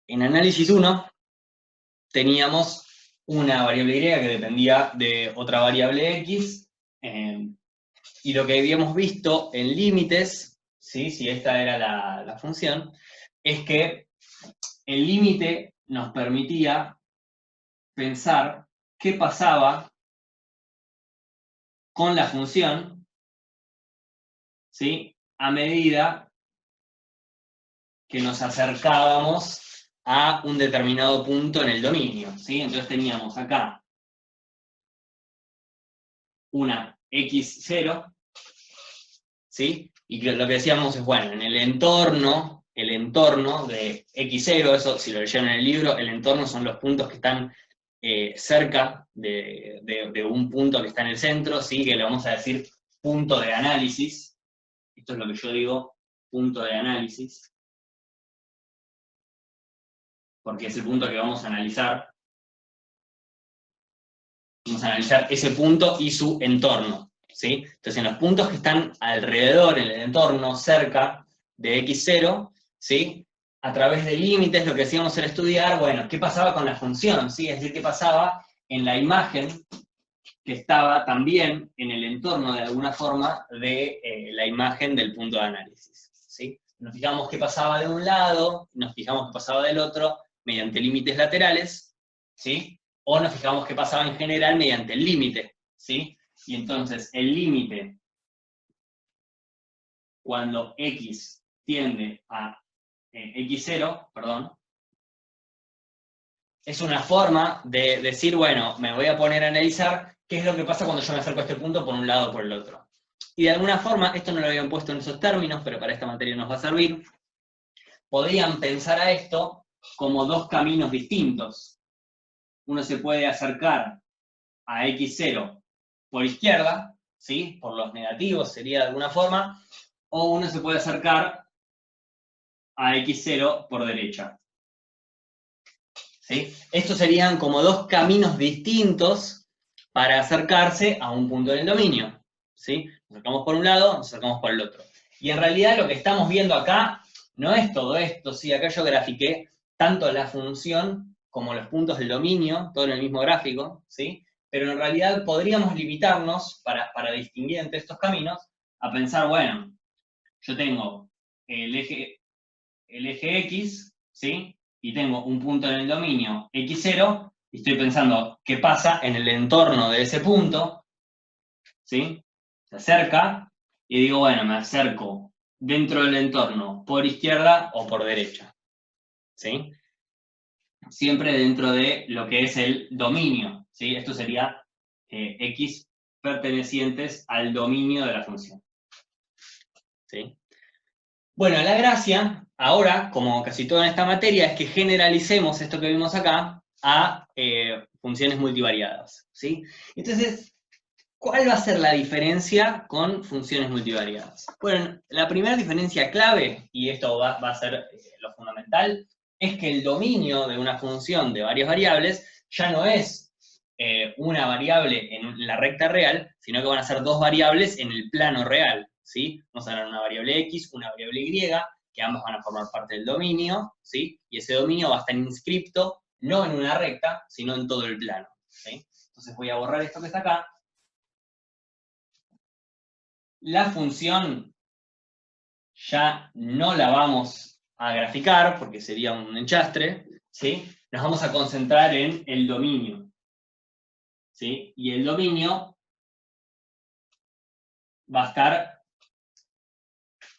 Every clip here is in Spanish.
En análisis 1 teníamos una variable y que dependía de otra variable x, y lo que habíamos visto en límites, ¿sí? Si esta era la función, es que el límite nos permitía pensar qué pasaba con la función, ¿sí? A medida que nos acercábamos a un determinado punto en el dominio, ¿sí? Entonces teníamos acá una x0, ¿sí? Y lo que decíamos es, bueno, en el entorno de x0, eso si lo leyeron en el libro, el entorno son los puntos que están cerca de un punto que está en el centro, ¿sí? Que le vamos a decir punto de análisis. Esto es lo que yo digo, punto de análisis, porque es el punto que vamos a analizar. Vamos a analizar ese punto y su entorno, ¿sí? Entonces, en los puntos que están alrededor, en el entorno, cerca de x0, ¿sí? A través de límites, lo que hacíamos era estudiar, bueno, qué pasaba con la función, ¿sí? Es decir, qué pasaba en la imagen que estaba también en el entorno, de alguna forma, de la imagen del punto de análisis, ¿sí? Nos fijamos qué pasaba de un lado, nos fijamos qué pasaba del otro, mediante límites laterales, ¿sí? O nos fijamos qué pasaba en general mediante el límite, ¿sí? Y entonces, el límite, cuando x tiende a x0, perdón, es una forma de decir, bueno, me voy a poner a analizar qué es lo que pasa cuando yo me acerco a este punto por un lado o por el otro. Y de alguna forma, esto no lo habían puesto en esos términos, pero para esta materia nos va a servir, podrían pensar a esto como dos caminos distintos. Uno se puede acercar a x0 por izquierda, ¿sí? Por los negativos sería de alguna forma, o uno se puede acercar a x0 por derecha, ¿sí? Estos serían como dos caminos distintos para acercarse a un punto del dominio, ¿sí? Nos acercamos por un lado, nos acercamos por el otro. Y en realidad lo que estamos viendo acá no es todo esto, ¿sí? Acá yo grafiqué tanto la función como los puntos del dominio, todo en el mismo gráfico, ¿sí? Pero en realidad podríamos limitarnos, para distinguir entre estos caminos, a pensar, bueno, yo tengo el eje X, ¿sí? Y tengo un punto en el dominio x0, y estoy pensando qué pasa en el entorno de ese punto, ¿sí? Se acerca, y digo, bueno, me acerco dentro del entorno por izquierda o por derecha, ¿sí? Siempre dentro de lo que es el dominio, ¿sí? Esto sería x pertenecientes al dominio de la función, ¿sí? Bueno, la gracia, ahora, como casi todo en esta materia, es que generalicemos esto que vimos acá a funciones multivariadas, ¿sí? Entonces, ¿cuál va a ser la diferencia con funciones multivariadas? Bueno, la primera diferencia clave, y esto va a ser lo fundamental, es que el dominio de una función de varias variables ya no es una variable en la recta real, sino que van a ser dos variables en el plano real, ¿sí? Vamos a tener una variable x, una variable y, que ambas van a formar parte del dominio, ¿sí? Y ese dominio va a estar inscripto no en una recta, sino en todo el plano, ¿sí? Entonces voy a borrar esto que está acá. La función ya no la vamos a graficar, porque sería un enchastre, ¿sí? Nos vamos a concentrar en el dominio, ¿sí? Y el dominio va a estar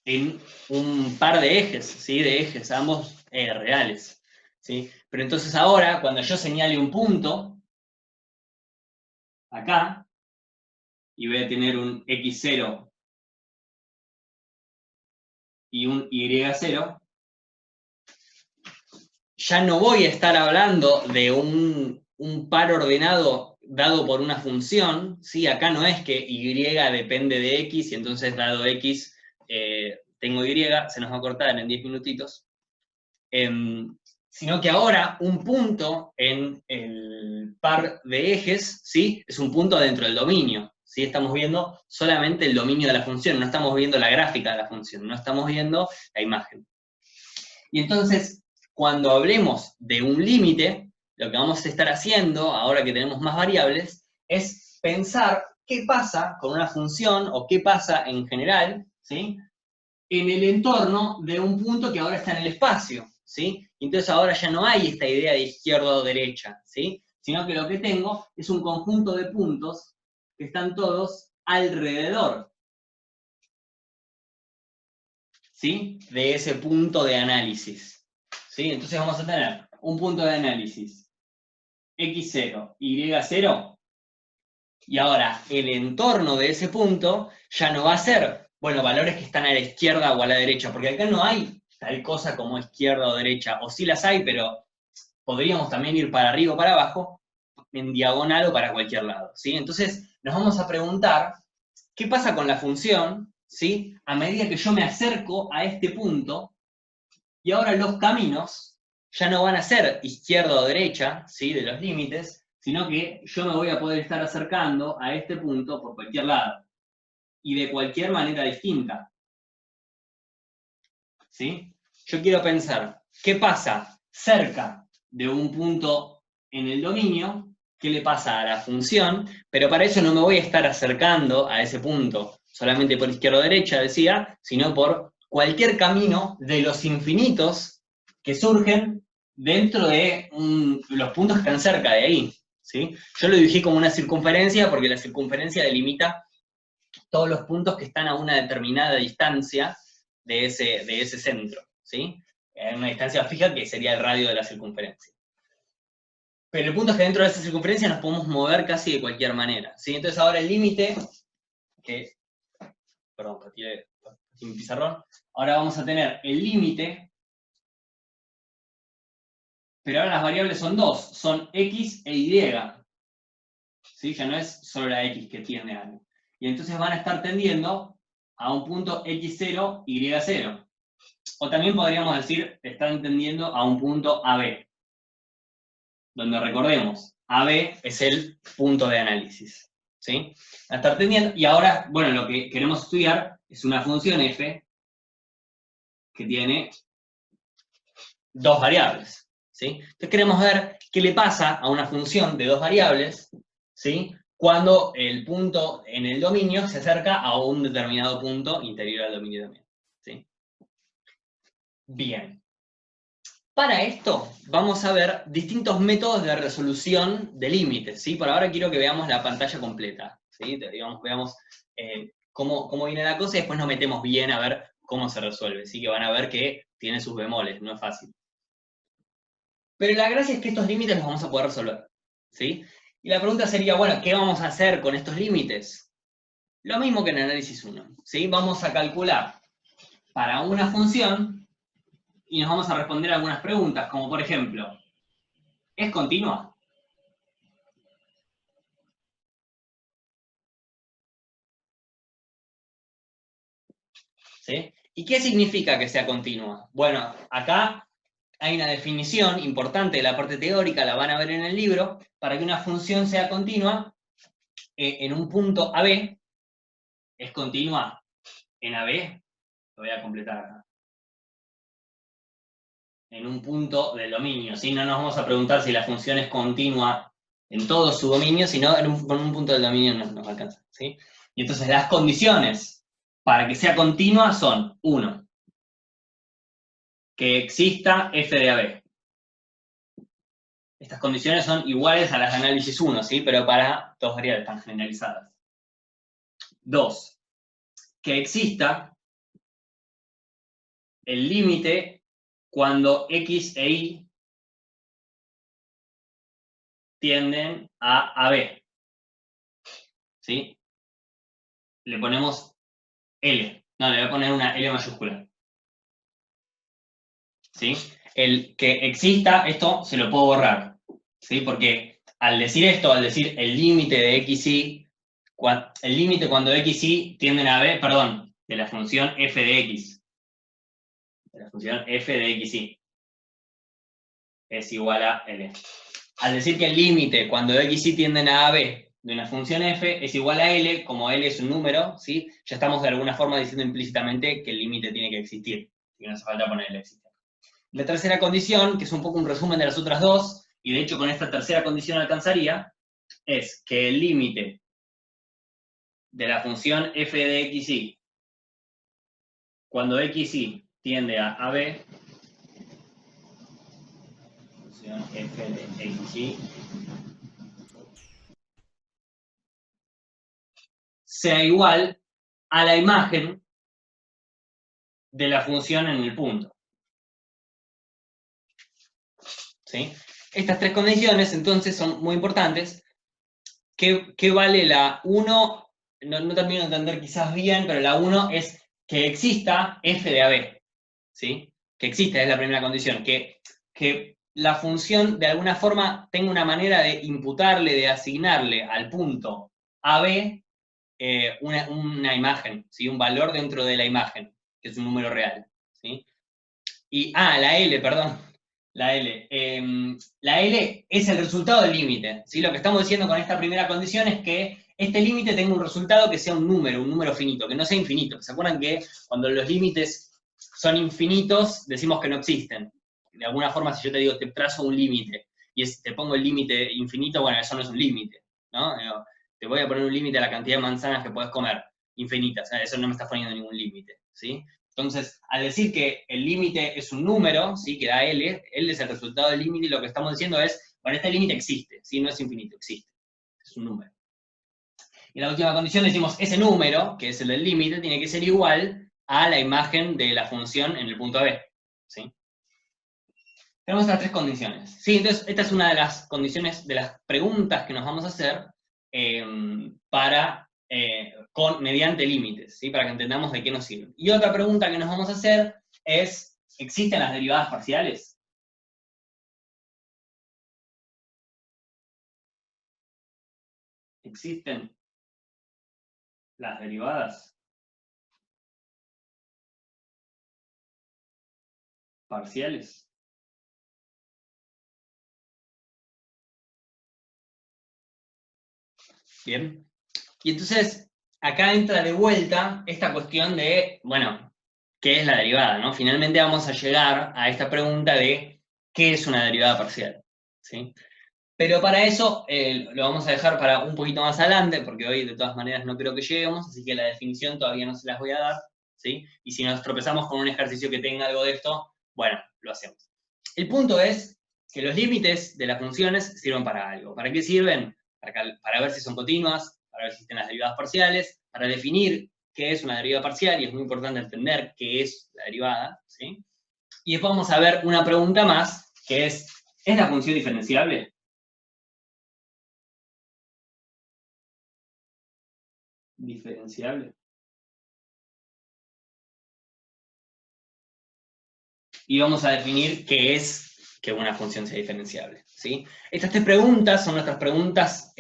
en un par de ejes, ¿sí? De ejes, ambos reales, ¿sí? Pero entonces ahora, cuando yo señale un punto, acá, y voy a tener un x0 y un y0, ya no voy a estar hablando de un par ordenado dado por una función, ¿sí? Acá no es que y depende de x, y entonces dado x tengo y, se nos va a cortar en 10 minutitos, sino que ahora un punto en el par de ejes, ¿sí? Es un punto dentro del dominio, ¿sí? Estamos viendo solamente el dominio de la función, no estamos viendo la gráfica de la función, no estamos viendo la imagen. Y entonces, cuando hablemos de un límite, lo que vamos a estar haciendo, ahora que tenemos más variables, es pensar qué pasa con una función, o qué pasa en general, ¿sí? En el entorno de un punto que ahora está en el espacio, ¿sí? Entonces ahora ya no hay esta idea de izquierda o derecha, ¿sí? Sino que lo que tengo es un conjunto de puntos que están todos alrededor, ¿sí? De ese punto de análisis, ¿sí? Entonces vamos a tener un punto de análisis x0, y0, y ahora el entorno de ese punto ya no va a ser, bueno, valores que están a la izquierda o a la derecha, porque acá no hay tal cosa como izquierda o derecha, o sí las hay, pero podríamos también ir para arriba o para abajo, en diagonal o para cualquier lado, ¿sí? Entonces nos vamos a preguntar, ¿qué pasa con la función, ¿sí? A medida que yo me acerco a este punto, y ahora los caminos ya no van a ser izquierda o derecha, ¿sí? De los límites, sino que yo me voy a poder estar acercando a este punto por cualquier lado, y de cualquier manera distinta, ¿sí? Yo quiero pensar, ¿qué pasa cerca de un punto en el dominio? ¿Qué le pasa a la función? Pero para eso no me voy a estar acercando a ese punto solamente por izquierda o derecha, decía, sino por cualquier camino de los infinitos que surgen dentro de los puntos que están cerca de ahí, ¿sí? Yo lo dibujé como una circunferencia porque la circunferencia delimita todos los puntos que están a una determinada distancia de ese centro, ¿sí? En una distancia fija que sería el radio de la circunferencia. Pero el punto es que dentro de esa circunferencia nos podemos mover casi de cualquier manera, ¿sí? Entonces ahora el límite, perdón, retiré mi pizarrón, ahora vamos a tener el límite, pero ahora las variables son dos, son x e y, ¿sí? Ya no es solo la x que tiende a algo. Y entonces van a estar tendiendo a un punto x0, y0. O también podríamos decir, están tendiendo a un punto AB, donde recordemos, AB es el punto de análisis, ¿sí? Va a estar tendiendo, y ahora, bueno, lo que queremos estudiar es una función f que tiene dos variables, ¿sí? Entonces queremos ver qué le pasa a una función de dos variables, ¿sí? Cuando el punto en el dominio se acerca a un determinado punto interior al dominio también, ¿sí? Bien. Para esto vamos a ver distintos métodos de resolución de límites, ¿sí? Por ahora quiero que veamos la pantalla completa, ¿sí? Digamos, veamos cómo viene la cosa y después nos metemos bien a ver cómo se resuelve, ¿sí? Que van a ver que tiene sus bemoles, no es fácil. Pero la gracia es que estos límites los vamos a poder resolver, ¿sí? Y la pregunta sería, bueno, ¿qué vamos a hacer con estos límites? Lo mismo que en análisis 1, ¿sí? Vamos a calcular para una función y nos vamos a responder algunas preguntas, como por ejemplo, ¿es continua? ¿Sí? ¿Y qué significa que sea continua? Bueno, acá hay una definición importante de la parte teórica, la van a ver en el libro, para que una función sea continua, en un punto AB, es continua en AB, lo voy a completar acá, en un punto del dominio, ¿sí? No nos vamos a preguntar si la función es continua en todo su dominio, sino con un punto del dominio nos alcanza, ¿sí? Y entonces las condiciones para que sea continua son, 1, que exista f de AB. Estas condiciones son iguales a las de análisis 1, ¿sí? Pero para dos variables tan generalizadas. 2, que exista el límite cuando x e y tienden a AB, ¿sí? Le ponemos L, no, le voy a poner una L mayúscula, ¿sí? El que exista, esto se lo puedo borrar, ¿sí? Porque al decir esto, al decir el límite de x y, el límite cuando x y tienden a B, perdón, de la función f de x, de la función f de x y, es igual a L. Al decir que el límite cuando x y tienden a AB de una función f es igual a L, como L es un número, ¿sí? Ya estamos de alguna forma diciendo implícitamente que el límite tiene que existir, y no hace falta ponerle existe. La tercera condición, que es un poco un resumen de las otras dos, y de hecho con esta tercera condición alcanzaría, es que el límite de la función f de xy, cuando xy tiende a b, función f de xy, sea igual a la imagen de la función en el punto. ¿Sí? Estas tres condiciones, entonces, son muy importantes. ¿Qué vale la 1? No termino de entender quizás bien, pero la 1 es que exista f de AB. ¿Sí? Que exista, es la primera condición. Que la función, de alguna forma, tenga una manera de imputarle, de asignarle al punto AB una imagen, ¿sí? Un valor dentro de la imagen, que es un número real. ¿Sí? Y, la L, perdón. La L. La L es el resultado del límite. ¿Sí? Lo que estamos diciendo con esta primera condición es que este límite tenga un resultado que sea un número finito, que no sea infinito. ¿Se acuerdan que cuando los límites son infinitos, decimos que no existen? De alguna forma, si yo te digo, te trazo un límite, y te pongo el límite infinito, bueno, eso no es un límite, ¿no? Te voy a poner un límite a la cantidad de manzanas que puedes comer, infinitas. Eso no me está poniendo ningún límite, ¿sí? Entonces, al decir que el límite es un número, ¿sí? Que da L es el resultado del límite, y lo que estamos diciendo es, bueno, este límite existe, ¿sí? No es infinito, existe. Es un número. Y en la última condición decimos, ese número, que es el del límite, tiene que ser igual a la imagen de la función en el punto B, ¿sí? Tenemos estas tres condiciones, ¿sí? Entonces, esta es una de las condiciones, de las preguntas que nos vamos a hacer mediante límites, ¿sí? Para que entendamos de qué nos sirven. Y otra pregunta que nos vamos a hacer es, ¿existen las derivadas parciales? ¿Existen las derivadas parciales? Bien. Y entonces, acá entra de vuelta esta cuestión de, bueno, ¿qué es la derivada? ¿No? Finalmente vamos a llegar a esta pregunta de ¿qué es una derivada parcial? ¿Sí? Pero para eso lo vamos a dejar para un poquito más adelante, porque hoy de todas maneras no creo que lleguemos, así que la definición todavía no se las voy a dar, ¿sí? Y si nos tropezamos con un ejercicio que tenga algo de esto, bueno, lo hacemos. El punto es que los límites de las funciones sirven para algo. ¿Para qué sirven? Para ver si son continuas, para ver si existen las derivadas parciales, para definir qué es una derivada parcial, y es muy importante entender qué es la derivada, ¿sí? Y después vamos a ver una pregunta más, que ¿es la función diferenciable? Diferenciable. Y vamos a definir qué es que una función sea diferenciable, ¿sí? Estas tres preguntas son nuestras preguntas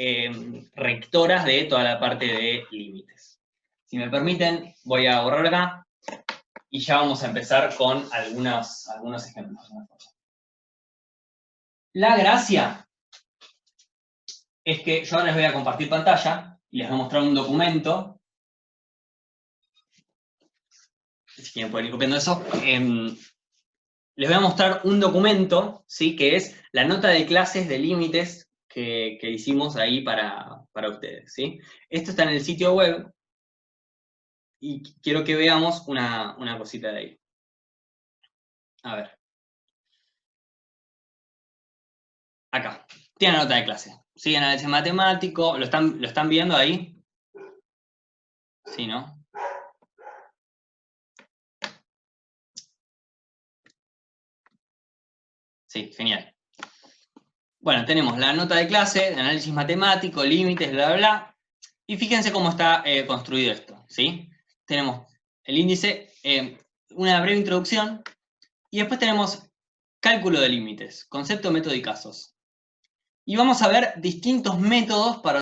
rectoras de toda la parte de límites. Si me permiten, voy a borrar acá y ya vamos a empezar con algunos ejemplos. La gracia es que yo ahora les voy a compartir pantalla y les voy a mostrar un documento. Si quieren pueden ir copiando eso. Les voy a mostrar un documento, ¿sí? Que es la nota de clases de límites que hicimos ahí para ustedes, ¿sí? Esto está en el sitio web y quiero que veamos una cosita de ahí. A ver. Acá. Tiene la nota de clase. ¿Sí? Análisis matemático. ¿Lo están viendo ahí? Sí, ¿no? Sí, genial. Bueno, tenemos la nota de clase, de análisis matemático, límites, bla, bla, bla. Y fíjense cómo está construido esto, ¿sí? Tenemos el índice, una breve introducción, y después tenemos cálculo de límites, concepto, método y casos. Y vamos a ver distintos métodos para